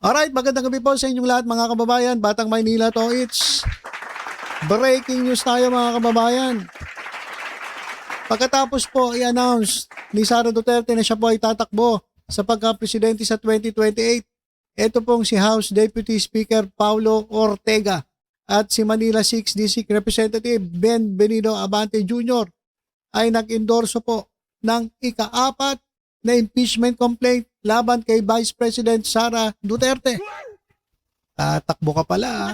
Alright, magandang gabi po sa inyong lahat mga kababayan. Batang Maynila to, it's breaking news tayo mga kababayan. Pagkatapos po i-announce ni Sara Duterte na siya po ay tatakbo sa pagka-presidente sa 2028, ito pong si House Deputy Speaker Paulo Ortega at si Manila 6 District Representative Ben Benito Abante Jr. ay nag-endorso po ng ika-4 na impeachment complaint laban kay Vice President Sara Duterte. Tatakbo ka pala. Ah.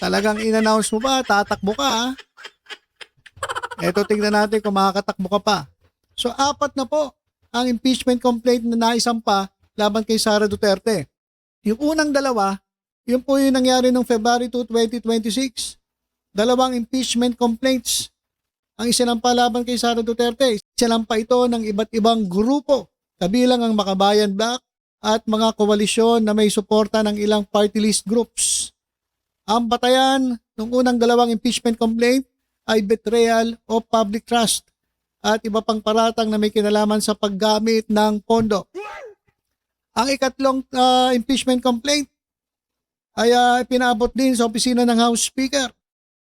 Talagang in-announce mo ba? Tatakbo ka. Ah. Eto, tingnan natin kung makakatakbo ka pa. So, 4 na po ang impeachment complaint na naisampa laban kay Sara Duterte. Yung unang dalawa, yun po yung nangyari noong February 2, 2026. 2 impeachment complaints ang isinampa laban kay Sara Duterte. Isinampa ito ng iba't ibang grupo, kabilang ang Makabayan Black at mga koalisyon na may suporta ng ilang party list groups. Ang batayan ng unang 2 impeachment complaint ay betrayal of public trust at iba pang paratang na may kinalaman sa paggamit ng pondo. Ang ikatlong impeachment complaint ay pinaabot din sa opisina ng House Speaker.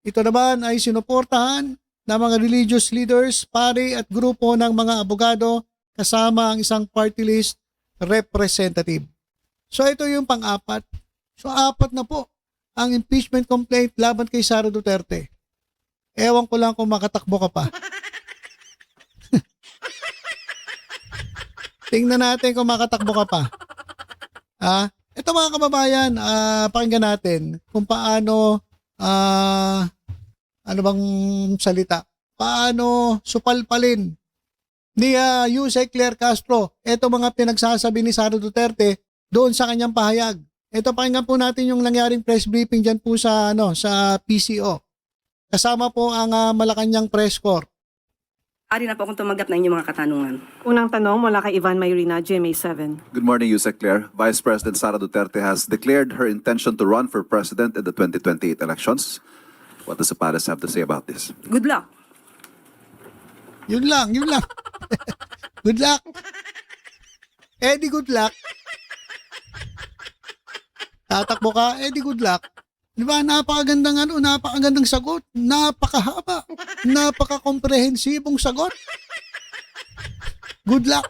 Ito naman ay sinuportahan ng mga religious leaders, pari at grupo ng mga abogado kasama ang isang party list representative. So ito yung pang-4. So 4 na po ang impeachment complaint laban kay Sara Duterte. Ewan ko lang kung makatakbo ka pa. Tingnan natin kung makatakbo ka pa. Ito mga kababayan, pakinggan natin kung paano ano bang salita? Paano supalpalin ni Yusek Claire Castro ito mga pinagsasabi ni Sara Duterte doon sa kanyang pahayag. Ito, pakinggan po natin yung nangyaring press briefing dyan po sa PCO. Kasama po ang Malacanang Press Corps. Ari na po akong tumanggap na inyong mga katanungan. Unang tanong mula kay Ivan Mayrina, GMA7. Good morning, Yusek Claire. Vice President Sara Duterte has declared her intention to run for president in the 2028 elections. What does the palace have to say about this? Good luck. Yun lang. Good luck. Eddie, good luck. Tatakbo ka, Eddie, good luck. Di ba? Napakagandang sagot. Napakahaba. Napaka-komprehensibong sagot. Good luck.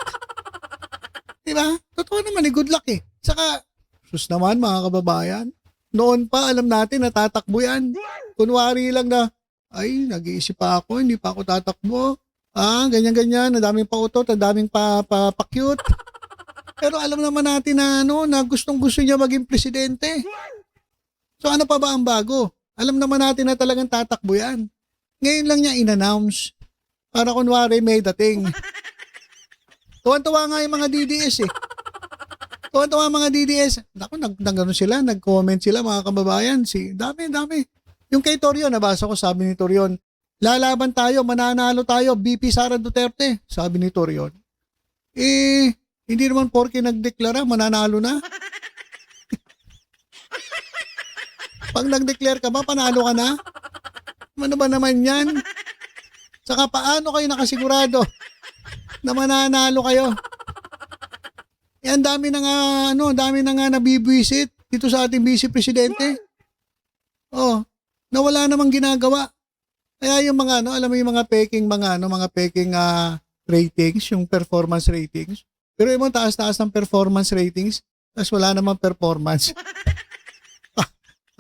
Di ba? Totoo naman good luck eh. Saka, sus naman mga kababayan, noon pa alam natin na tatakbo yan. Kunwari lang na, ay, nag-iisip pa ako, hindi pa ako tatakbo. Ganyan-ganyan, ang daming pautot, ang daming pa-cute. Pero alam naman natin na na gustong-gusto niya maging presidente. So ano pa ba ang bago? Alam naman natin na talagang tatakbo yan. Ngayon lang niya in-announce. Para kunwari may dating. Tuwan-tuwa nga yung mga DDS eh. Tuwan-tuwa mga DDS. Naku, nag-ano sila, nag-comment sila mga kababayan. Dami. Yung kay Torion, nabasa ko, sabi ni Torion, lalaban tayo, mananalo tayo, BP Sara Duterte. Sabi ni Torion. Hindi naman porke nagdeklara, mananalo na. Pag nag-declare ka ba, panalo ka na? Ano ba naman yan? Saka paano kayo nakasigurado na mananalo kayo? Ang dami na nga nabibwisit dito sa ating vice presidente. Na wala namang ginagawa. Kaya yung mga alam mo yung mga peking ratings, yung performance ratings. Pero yung taas-taas ng performance ratings, tapos wala namang performance.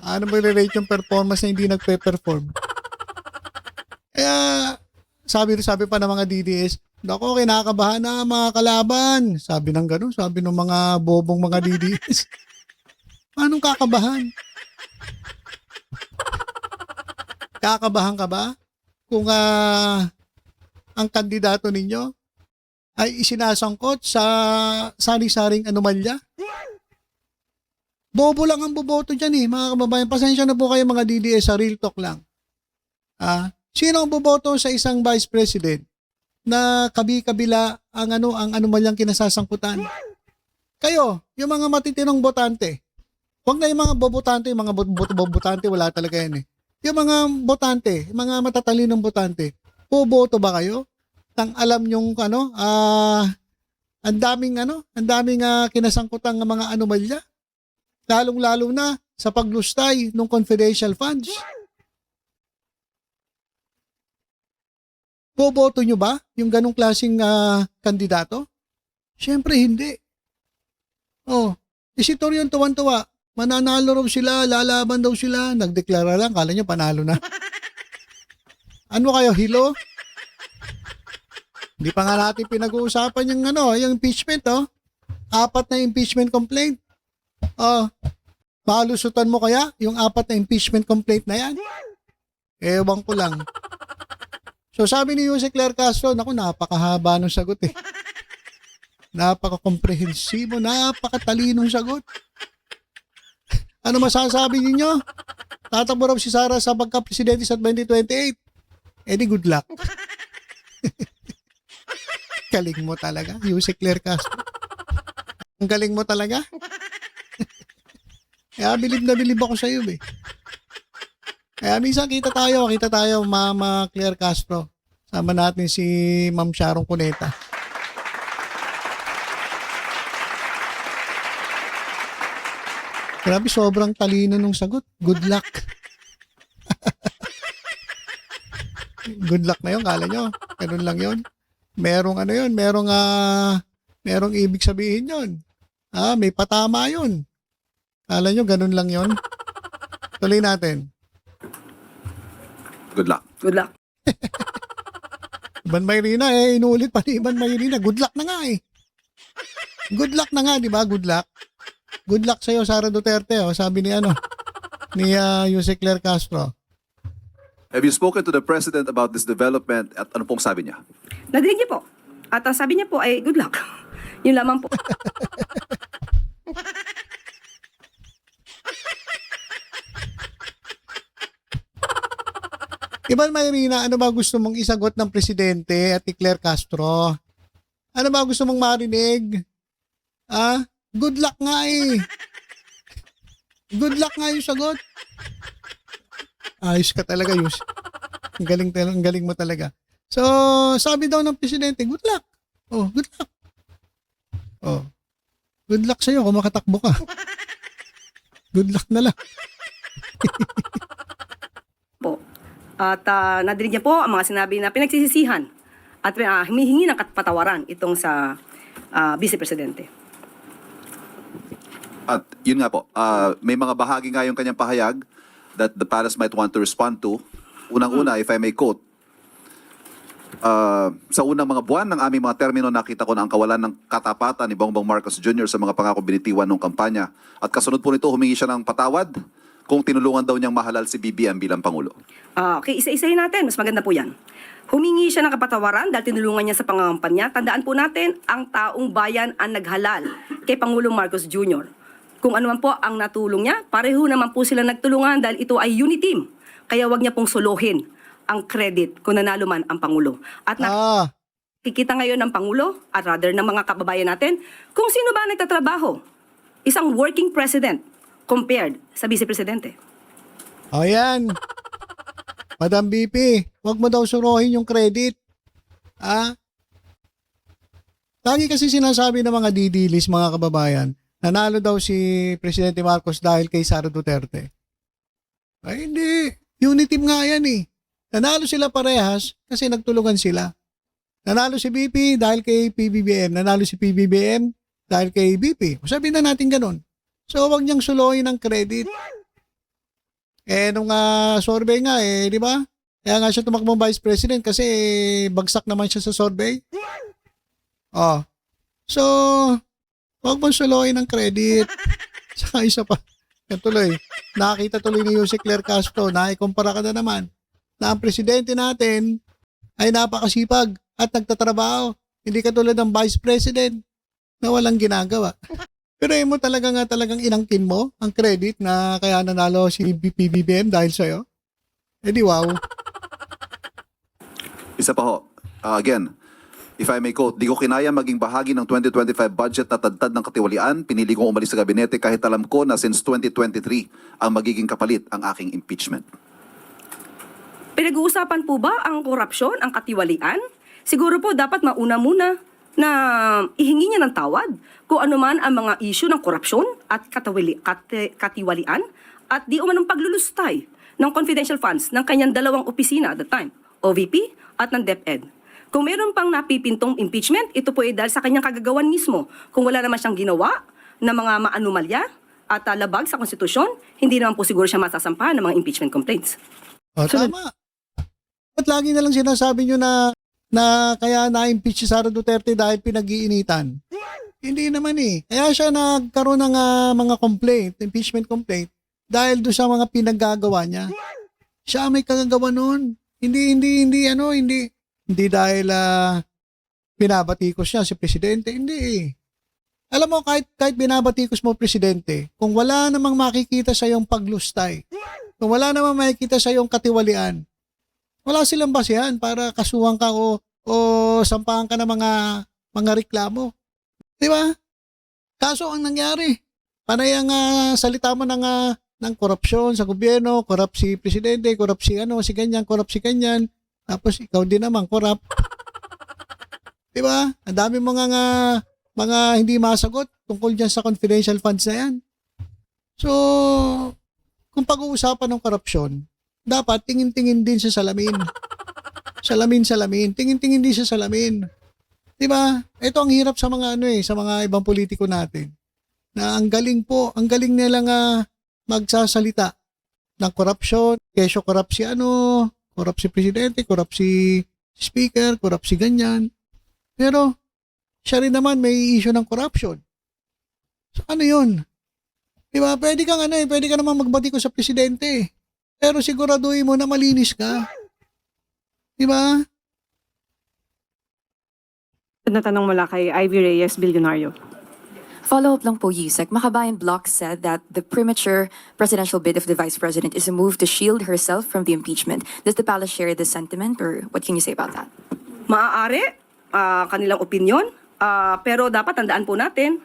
Ano ba i-rate yung performance na hindi nagpe-perform? Kaya sabi pa ng mga DDS, "Nako, kinakabahan na mga kalaban." Sabi ng gano'n, sabi ng mga bobong mga DDS. Anong kakabahan? Kakabahan ka ba kung ang kandidato ninyo ay isinasangkot sa sari-saring anomalya? Bobo lang ang boboto dyan eh, mga kababayan. Pasensya na po kayo mga DDS, sa real talk lang. Sino ang boboto sa isang vice president na kabi-kabila ang anomalyang kinasasangkutan? Kayo, yung mga matitinong botante. Huwag na yung mga bobotante, yung mga bobotante, wala talaga yan eh. Yung mga botante, mga matatalinong botante, boboto ba kayo? Tang alam nyong ang daming kinasangkutang mga anomalya. Lalong-lalo na sa paglustay ng confidential funds. Boboto nyo ba yung ganong klaseng kandidato? Siyempre hindi. Oh, si Torion tuwan-tuwa. Mananalo raw sila, lalaban daw sila. Nagdeklara lang, kala nyo panalo na. Ano kayo, hilo? Hindi pa nga natin pinag-uusapan yung impeachment, oh. 4 na impeachment complaint. Oh, malusutan mo kaya yung 4 na impeachment complaint na yan? Ewan ko lang. So sabi ni Jose Claire Castro, naku, napakahaba ng sagot eh. Napaka-komprehensibo, napakatalinong sagot. Ano masasabi ninyo? Tatakbo raw si Sara sa pagka-presidente sa 2028. Eh di good luck. Galing mo talaga, Jose Claire Castro. Ang galing mo talaga. Kaya bilib na bilib ako sa iyo eh. Kaya minsan kita tayo, Mama Claire Castro. Sama natin si Ma'am Sharon Cuneta. Grabe, sobrang talino nung sagot. Good luck. Good luck na yun, kala nyo. Ganun lang yun. Merong merong ibig sabihin yun. May patama yun. Kala nyo, ganun lang yun. Tuloy natin. Good luck. Good luck. Iban Mayrina, inuulit pa ni Iban Mayrina. Good luck na nga eh. Good luck na nga, di ba? Good luck. Good luck sa'yo, Sara Duterte. Sabi ni Jose Claire Castro. Have you spoken to the President about this development at ano pong sabi niya? Nadinig niya po. At ang sabi niya po ay good luck. Yun lamang po. Iban Mayrina, ano ba gusto mong isagot ng Presidente at ni Claire Castro? Ano ba gusto mong marinig? Good luck nga eh. Good luck nga yung sagot. Ayos ka talaga, Yus. Ang galing mo talaga. So, sabi daw ng Presidente, good luck. Oh, good luck. Oh. Good luck sa'yo kung makatakbo ka. Good luck na lang. Po. At nadinig niya po ang mga sinabi na pinagsisisihan at humihingi ng patawaran itong sa Vice Presidente. At yun nga po, may mga bahagi nga yung kanyang pahayag that the palace might want to respond to. Unang-una, if I may quote, sa unang mga buwan ng aming mga termino, nakita ko na ang kawalan ng katapatan ni Bongbong Marcos Jr. sa mga pangako binitiwan ng kampanya. At kasunod po nito, humingi siya ng patawad kung tinulungan daw niyang mahalal si BBM bilang Pangulo. Okay, isa-isahin natin. Mas maganda po yan. Humingi siya ng kapatawaran dahil tinulungan niya sa pangangampanya. Tandaan po natin, ang taong bayan ang naghalal kay Pangulong Marcos Jr. Kung ano man po ang natulong niya, pareho naman po sila nagtulungan dahil ito ay unity team. Kaya wag niya pong suluhin ang credit kung nanalo man ang Pangulo. At nakikita ngayon ng Pangulo at rather ng mga kababayan natin kung sino ba nagtatrabaho. Isang working president compared sa Vice Presidente. O yan. Madam BP, wag mo daw suruhin yung credit. Lagi kasi sinasabi ng mga didilis, mga kababayan, nanalo daw si Presidente Marcos dahil kay Sara Duterte. Ay hindi. Unity team nga yan eh. Nanalo sila parehas kasi nagtulungan sila. Nanalo si BP dahil kay PBBM. Nanalo si PBBM dahil kay BP. Sabihin na natin ganun. So wag niyang suluhin ng credit. Nung survey nga di ba? Kaya nga siya tumakbong Vice President kasi bagsak naman siya sa survey. So wag mong suluhin ng credit. Saka isa pa. Yan tuloy. Nakita tuloy ni Jose Claire Castro na ikumpara ka na naman na ang presidente natin ay napakasipag at nagtatrabaho. Hindi katulad ng Vice President na walang ginagawa. Pero mo talagang inangkin mo ang credit na kaya nanalo si PBBM dahil sa'yo. Di wow. Isa pa ho, again, if I may quote, di ko kinaya maging bahagi ng 2025 budget na tadtad ng katiwalian. Pinili kong umalis sa gabinete kahit alam ko na since 2023 ang magiging kapalit ang aking impeachment. Pinag-uusapan po ba ang korupsyon, ang katiwalian? Siguro po dapat mauna muna na ihingi niya ng tawad kung ano man ang mga issue ng korupsyon at katiwalian at di umanong paglulustay ng confidential funds ng kanyang dalawang opisina at the time, OVP at ng DepEd. Kung meron pang napipintong impeachment, ito po ay dahil sa kanyang kagagawan mismo. Kung wala naman siyang ginawa na mga maanumalya at labag sa konstitusyon, hindi naman po siguro siya masasampahan ng mga impeachment complaints. O, tama. Ba't lagi na lang sinasabi nyo na kaya na-impeach si Sara Duterte dahil pinag-iinitan? Hindi naman eh. Kaya siya nagkaroon ng mga complaint, impeachment complaint, dahil doon sa mga pinaggagawa niya. Siya may kagagawa noon. Hindi dahil pinabatikos siya si Presidente. Hindi eh. Alam mo, kahit binabatikos mo Presidente, kung wala namang makikita sa iyong paglustay, kung wala namang makikita sa iyong katiwalian, wala silang basihan para kasuhan ka o sampahan ka ng mga reklamo. Di ba? Kaso ang nangyari, panay ang salita mo ng korupsyon sa gobyerno, korap si Presidente, korap si si ganyan, korap si ganyan, tapos ikaw din naman korap. Di ba? Ang dami mga hindi masagot tungkol dyan sa confidential funds na yan. So, kung pag-uusapan ng korupsyon, dapat tingin-tingin din sa salamin. Salamin. Tingin-tingin din sa salamin. 'Di ba? Ito ang hirap sa mga sa mga ibang politiko natin. Na ang galing nilang magsasalita ng korupsyon, kesyo korap si Presidente, korap si Speaker, korap si ganyan. Pero siya rin naman may issue ng corruption. So ano 'yun? 'Di ba? Pwede ka naman magbati ko sa Presidente. Pero siguraduhin mo na malinis ka. Di ba? Natanong mula kay Ivy Reyes, Bilyonaryo. Follow-up lang po, Yusek. Makabayan Block said that the premature presidential bid of the Vice President is a move to shield herself from the impeachment. Does the palace share this sentiment, or what can you say about that? Maaari, kanilang opinion, pero dapat tandaan po natin,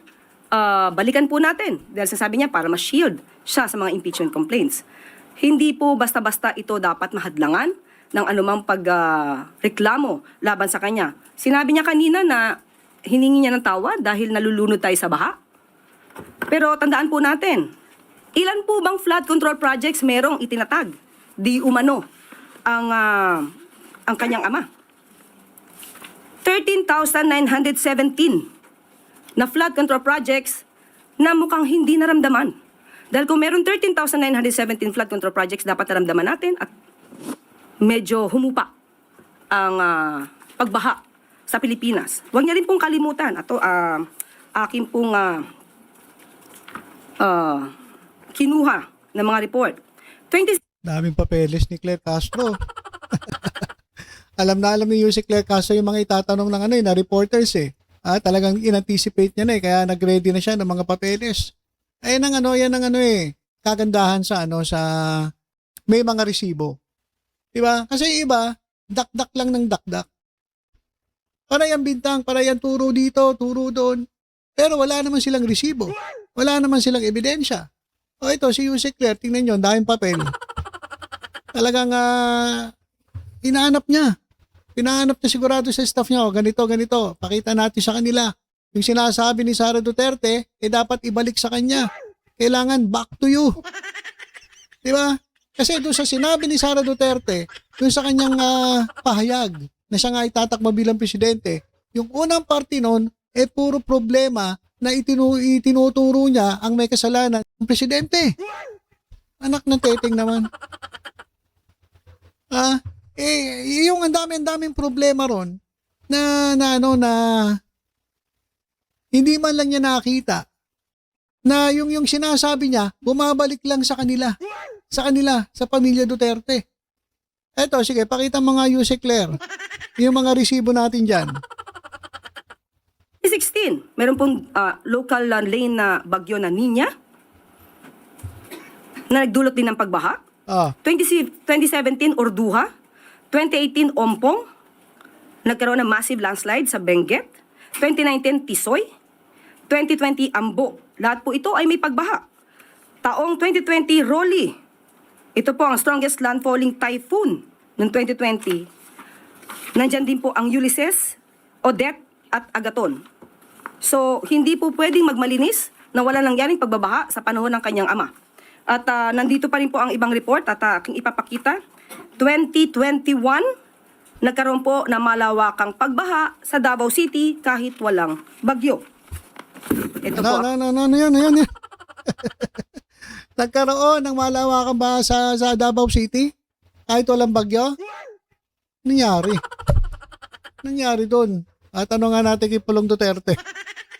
balikan po natin. Dahil sasabi niya para ma-shield siya sa mga impeachment complaints. Hindi po basta-basta ito dapat mahadlangan ng anumang pagreklamo laban sa kanya. Sinabi niya kanina na hiningi niya ng tawad dahil nalulunod tayo sa baha. Pero tandaan po natin, ilan po bang flood control projects merong itinatag? Di umano ang kanyang ama. 13,917 na flood control projects na mukhang hindi naramdaman. Dahil kung meron 13,917 flood control projects, dapat naramdaman natin at medyo humupa ang pagbaha sa Pilipinas. Huwag niya rin pong kalimutan. Ito, aking pong kinuha ng mga report. Daming papeles ni Claire Castro. alam ni Yusek Claire Castro yung mga itatanong ng na reporters eh. Talagang in-anticipate niya na eh, kaya nag-ready na siya ng mga papeles. Yan ang kagandahan sa may mga resibo. 'Di ba? Kasi iba, dakdak lang ng dakdak. Para yung bintang, para yung turo dito, turo doon. Pero wala naman silang resibo. Wala naman silang ebidensya. O ito, si Yusek Claire, tingnan nyo, dahil papel. Talagang hinahanap niya. Pinahanap niya sigurado sa staff niya, ganito. Pakita natin sa kanila. Yung sinasabi ni Sara Duterte, dapat ibalik sa kanya. Kailangan back to you. Di ba? Kasi doon sa sinabi ni Sara Duterte, doon sa kanyang pahayag na siya nga itatakbo bilang presidente, yung unang parte nun, puro problema na itinuturo niya ang may kasalanan ng presidente. Anak ng teteng naman. Yung ang daming problema ron na hindi man lang niya nakita na yung sinasabi niya bumabalik lang sa kanila, sa pamilya Duterte. Eto, sige, pakita mga Yusek Claire, yung mga resibo natin dyan. 2016, meron pong local lane na bagyo na Nina na nagdulot din ng pagbaha. 2017, Orduha. 2018, Ompong. Nagkaroon ng massive landslide sa Benguet. 2019, Tisoy. 2020, Ambo. Lahat po ito ay may pagbaha. Taong 2020, Rolly. Ito po ang strongest landfalling typhoon noong 2020. Nandyan din po ang Ulysses, Odette, at Agaton. So, hindi po pwedeng magmalinis na wala nangyaring pagbabaha sa panahon ng kanyang ama. At nandito pa rin po ang ibang report at aking ipapakita. 2021, nagkaroon po na malawakang pagbaha sa Davao City kahit walang bagyo. Ito po. Ano yan. Nagkaroon ng malawakang baha sa Davao City kahit walang bagyo? Nangyari doon. At ano nga natin kay Pulong Duterte?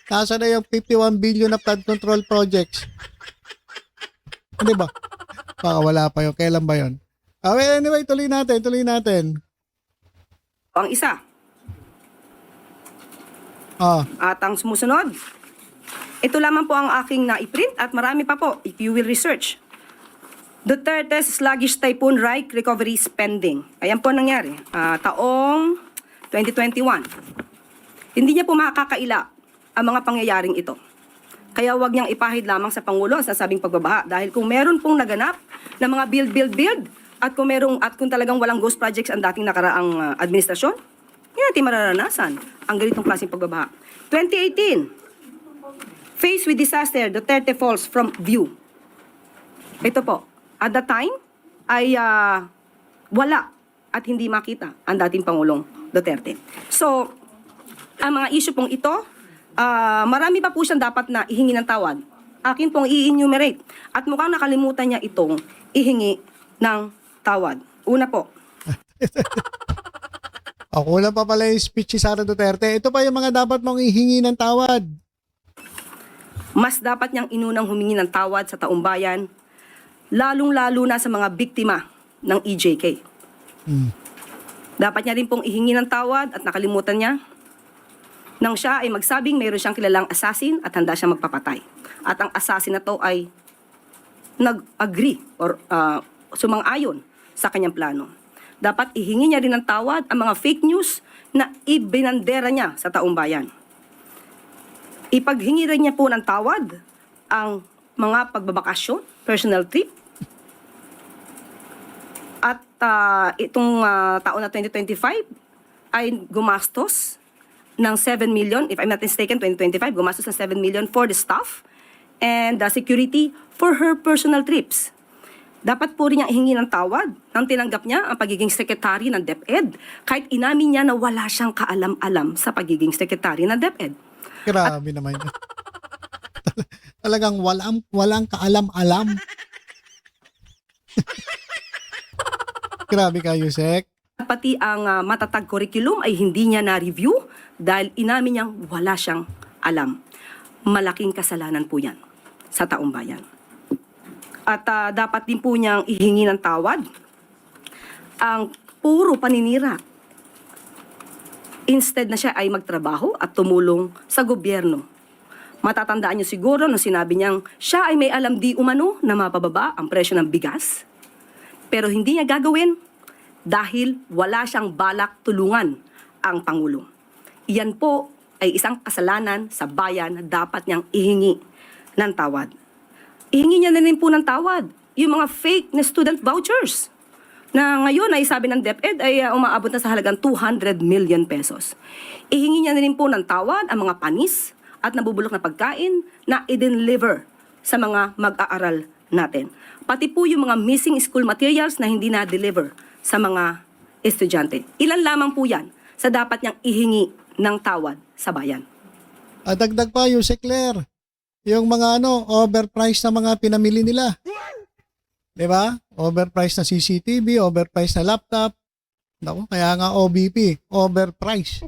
Nasa na yung 51 billion na flood control projects? Hindi ba? Baka wala pa yun. Kailan ba yun? Anyway, tuloy natin. Ang isa. At ang sumusunod, ito lamang po ang aking na-print at marami pa po if you will research. Duterte's sluggish typhoon Reich recovery spending. Ayan po nangyari. Taong 2021. Hindi niya po makakaila ang mga pangyayaring ito. Kaya wag niyang ipahid lamang sa Pangulo ang sasabing pagbabaha. Dahil kung meron pong naganap na mga build, at kung talagang walang ghost projects ang dating nakaraang administrasyon, hindi natin mararanasan ang ganitong klaseng pagbabaha. 2018, faced with disaster, Duterte falls from view. Ito po, at that time, ay wala at hindi makita ang dating Pangulong Duterte. So, ang mga issue pong ito, marami pa po siyang dapat na ihingi ng tawad. Akin pong i-enumerate. At mukhang nakalimutan niya itong ihingi ng tawad. Una po, Kulang pa pala yung speech si Sara Duterte. Ito pa yung mga dapat mong ihingi ng tawad. mas dapat niyang inunang humingi ng tawad sa taong bayan, lalong-lalo na sa mga biktima ng EJK. Dapat niya rin pong ihingi ng tawad at nakalimutan niya nang siya ay magsabing mayroon siyang kilalang assassin at handa siyang magpapatay. At ang assassin na to ay nag-agree or sumang-ayon sa kanyang plano. Dapat ihingi niya rin ng tawad ang mga fake news na ibinandera niya sa taong bayan. Ipaghingi rin niya po ng tawad ang mga pagbabakasyon, personal trip. At itong taon na 2025 ay gumastos ng 7 million, if I'm not mistaken, 2025, gumastos ng 7 million for the staff and the security for her personal trips. Dapat po rin niya ihingi ng tawad nang tinanggap niya ang pagiging sekretary ng DepEd kahit inamin niya na wala siyang kaalam-alam sa pagiging sekretary ng DepEd. Grabe naman yun. Talagang walang kaalam-alam. Grabe ka, Yusek. Pati ang matatag curriculum ay hindi niya na-review dahil inamin niyang wala siyang alam. Malaking kasalanan po yan sa taong bayan. At dapat din po niyang ihingi ng tawad ang puro paninira. Instead na siya ay magtrabaho at tumulong sa gobyerno. Matatandaan niyo siguro nung sinabi niyang siya ay may alam di umano na mapababa ang presyo ng bigas. Pero hindi niya gagawin dahil wala siyang balak tulungan ang Pangulo. Iyan po ay isang kasalanan sa bayan na dapat niyang ihingi ng tawad. Ihingi niya na rin po ng tawad yung mga fake na student vouchers na ngayon ay sabi ng DepEd ay umaabot na sa halagang 200 million pesos. Ihingi niya na rin po ng tawad ang mga panis at nabubulok na pagkain na i-deliver sa mga mag-aaral natin. Pati po yung mga missing school materials na hindi na-deliver sa mga estudyante. Ilan lamang po yan sa dapat niyang ihingi ng tawad sa bayan. At dagdag pa, Yusek Claire, yung mga overpriced na mga pinamili nila. Diba? Overpriced na CCTV, overpriced na laptop. Naku, kaya nga OBP, overpriced.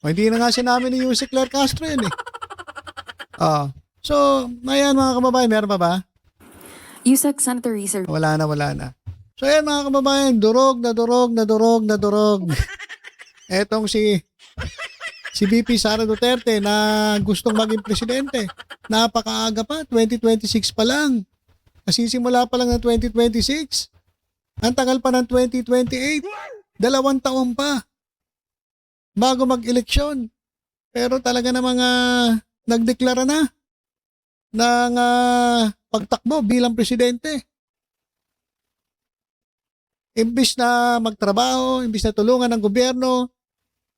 O, hindi na nga sinabi ni Yusek Claire Castro yun eh. So, ayan mga kababayan, meron pa ba? Yusek, Senator Risa. Wala na. So, ayan mga kababayan, durog. Etong si VP Sara Duterte na gustong maging presidente. Napakaaga pa, 2026 pa lang. Nasisimula pa lang ng 2026. Ang tagal pa ng 2028. 2 taon pa bago mag-eleksyon. Pero talaga namang nagdeklara na ng pagtakbo bilang presidente. Imbis na magtrabaho, imbis na tulungan ng gobyerno,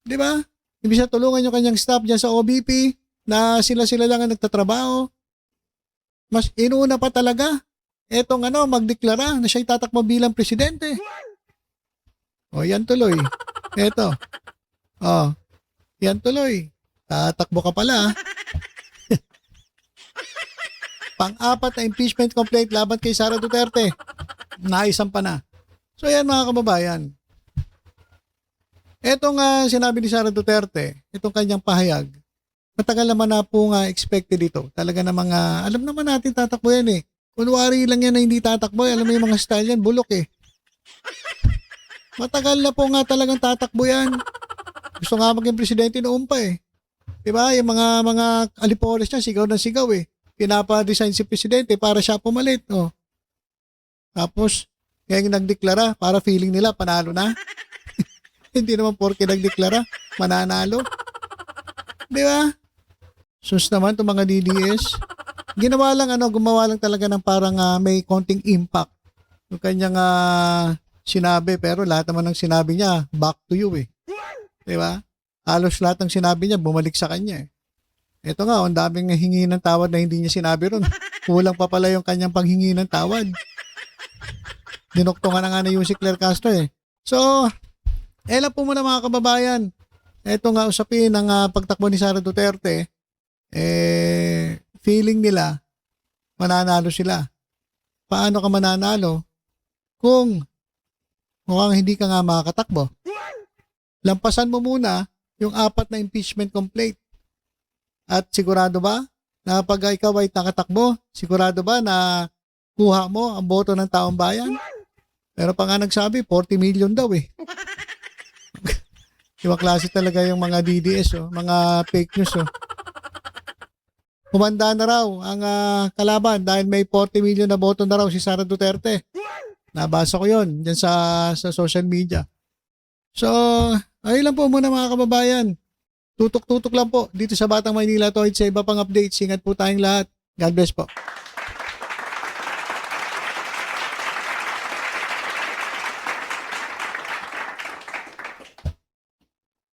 di ba? Ibig sabihin, tulungan yung kanyang staff dyan sa OBP na sila-sila lang ang nagtatrabaho. Mas inuna pa talaga etong magdeklara na siya'y tatakbo bilang presidente. O, yan tuloy. Eto. O, yan tuloy. Tatakbo ka pala. Pang-apat na impeachment complaint laban kay Sara Duterte. Naisampa na. So yan mga kababayan. Etong sinabi ni Sara Duterte, itong kanyang pahayag, matagal naman na po nga expected ito. Talaga namang alam naman natin tatakbo yan eh. Kunwari lang yan na hindi tatakbo. Alam mo yung mga style yan, bulok eh. Matagal na po nga talagang tatakbo yan. Gusto nga maging presidente noon pa eh. Diba? Yung mga alipores niya, sigaw na sigaw eh. Pinapa-design si presidente para siya pumalit. Oh. Tapos, ngayon nagdeklara para feeling nila panalo na. Hindi naman porke nagdeklara, mananalo. Diba? Sus naman itong mga DDS. Gumawa lang talaga ng parang may konting impact. Yung kanyang sinabi, pero lahat naman ng sinabi niya, back to you eh. Diba? Halos lahat ng sinabi niya, bumalik sa kanya eh. Ito nga, ang daming hingi ng tawad na hindi niya sinabi ron. Kulang pa pala yung kanyang panghingi ng tawad. Dinoktongan na nga na yung si Claire Castro eh. So, elan po muna mga kababayan. Ito nga usapin ng pagtakbo ni Sara Duterte, feeling nila, mananalo sila. Paano ka mananalo kung mukhang hindi ka nga makakatakbo? Lampasan mo muna yung 4 na impeachment complaint. At sigurado ba na pag ikaw ay nakatakbo, sigurado ba na kuha mo ang boto ng taong bayan? Pero pa nga nagsabi, 40 million daw eh. Iba klase talaga yung mga DDS, mga fake news. Humanda na raw ang kalaban dahil may 40 million na boto na raw si Sara Duterte. Nabasa ko yon dyan sa social media. So, ayun lang po muna mga kababayan. Tutok-tutok lang po dito sa Batang Maynila. Sa iba pang updates, ingat po tayong lahat. God bless po.